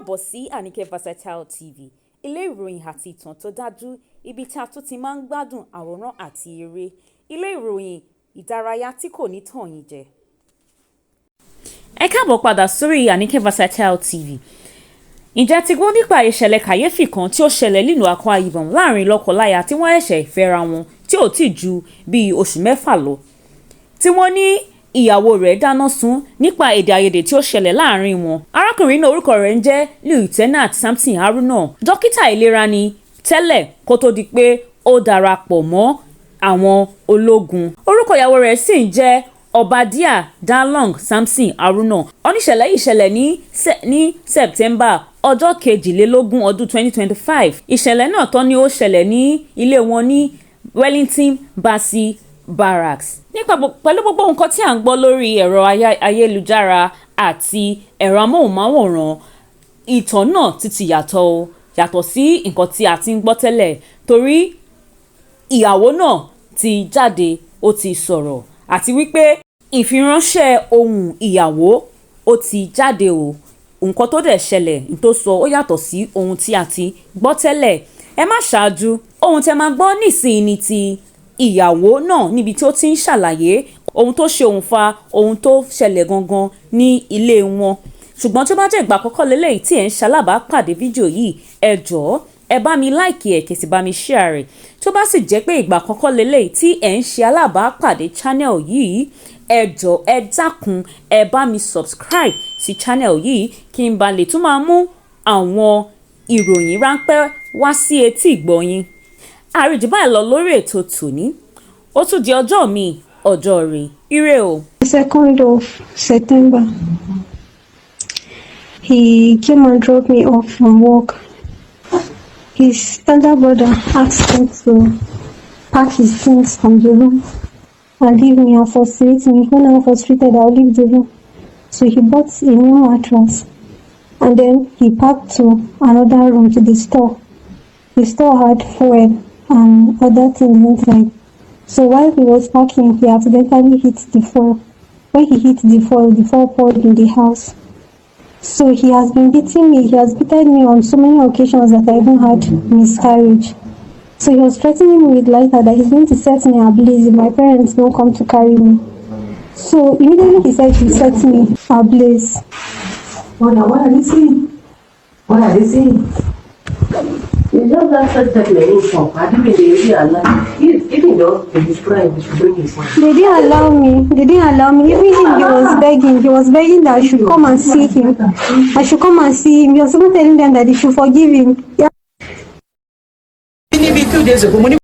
káàbọ̀ sí Anike Versatile TV, ilé ìròyìn àti ìtàn tó dájú, ibi tí a tún ti máa ń gbádùn àwòrán àti eré, ilé ìròyìn ìdárayá tí kò ní tàn yín jẹ. Ẹ káàbọ̀ padà sórí Anike Versatile TV. Ǹjẹ́ ti gbọ́ nípa ìṣẹ̀lẹ̀ kàyéfì kan tí ó ṣẹlẹ̀ nílùú Akwa Ibom láàrin lọ́kọláya tí wọ́n ṣẹ̀ṣẹ̀ fẹ́ra wọn tí ò tí ju bíi oṣù mẹ́fà lọ, tí wọ́n ní ìyàwó rẹ̀ dáná sun nípa èdè àìyedè tí ó ṣẹlẹ̀ láàrin wọn. Arákùnrin náà orúkọ rẹ̀ ń jẹ́ Lieutenant Samson Haruna. Dókítà ìlera ni tẹ́lẹ̀ kó tó di pé ó darapọ̀ mọ́ àwọn ológun. Orúkọ ìyàwó rẹ̀ sì ń jẹ́ Obadiah Dalong Samson Haruna. Oníṣẹ̀lẹ̀ yìí ṣẹlẹ̀ ní September ọjọ́ 22 ọdún 2025. Ìṣẹ̀lẹ̀ náà tán ni ó ṣẹlẹ̀ ní ilé wọn ní Wellington Basi Barracks. Nípa pẹ̀lú gbogbo nǹkan tí à ń gbọ́ lórí ẹ̀rọ ayélujára àti ẹ̀rọ amóhùnmáwòrán, ìtàn náà ti yàtọ̀ sí nǹkan tí a ti ń gbọ́ tẹ́lẹ̀, torí ìyàwó náà ti jáde, ó ti sọ̀rọ̀, àti wípé ìfiránṣẹ́ ohùn ìyàwó ó ti jáde o. Nǹkan tó dẹ̀ ṣẹlẹ̀ ní tó sọ ó yàtọ̀ sí ohun tí a ti gbọ́ tẹ́lẹ̀. Ẹ má ṣáájú, ohun tẹ́ máa gbọ́ nísìnyí ni ti ìyàwó náà níbi tí ó ti ń ṣàlàyé ohun tó ṣe òun fa ohun tó ṣẹlẹ̀ gangan ní ilé wọn. Ṣùgbọ́n tó bá jẹ́ ìgbà àkọ́kọ́ lélẹ́yìí tí ẹ̀ ń ṣalábàápàdé fídíò yìí, ẹ jọ̀ọ́ ẹ bá mi láìkì ẹ̀ kí sì bá mi share rẹ̀. Tó bá sì jẹ́ pé ìgbà àkọ́kọ́ lélẹ́yìí tí ẹ̀ ń ṣe alábàápàdé channel yìí, ẹ jọ̀ọ́ ẹ dákun ẹ bá mi subscribe sí channel yìí kí n bá lè tún máa mú àwọn ìròyìn ráńpẹ́ wá sí etí ìgbọ̀yín. Àríjù báyìí lọ lórí ètò tòní. Ó tún di ọjọ́ mi, ọjọ́ rẹ̀. Ire o. 2nd of September, he came and dropped me off from work. His elder brother asked him to pack his things from the room and leave me and frustrate me. When I was frustrated, I'll leave the room. So he bought a new mattress and then he packed to another room, to the store. The store had fuel and other things inside. So while he was packing, he accidentally hit the foil. When he hit the foil poured in the house. So he has been beating me. He has beaten me on so many occasions that I even had miscarriage. So he was threatening me with lighter that he's going to set me ablaze if my parents don't come to carry me. So immediately he said he set me ablaze. What are they saying? What are they saying? It's just that such declaration. I didn't really allow. Even though he was crying, he should bring his son. They didn't allow me. Even him, he was begging. He was begging that I should come and see him. I should come and see him. He was even telling them that they should forgive him. Yeah. 2 days ago,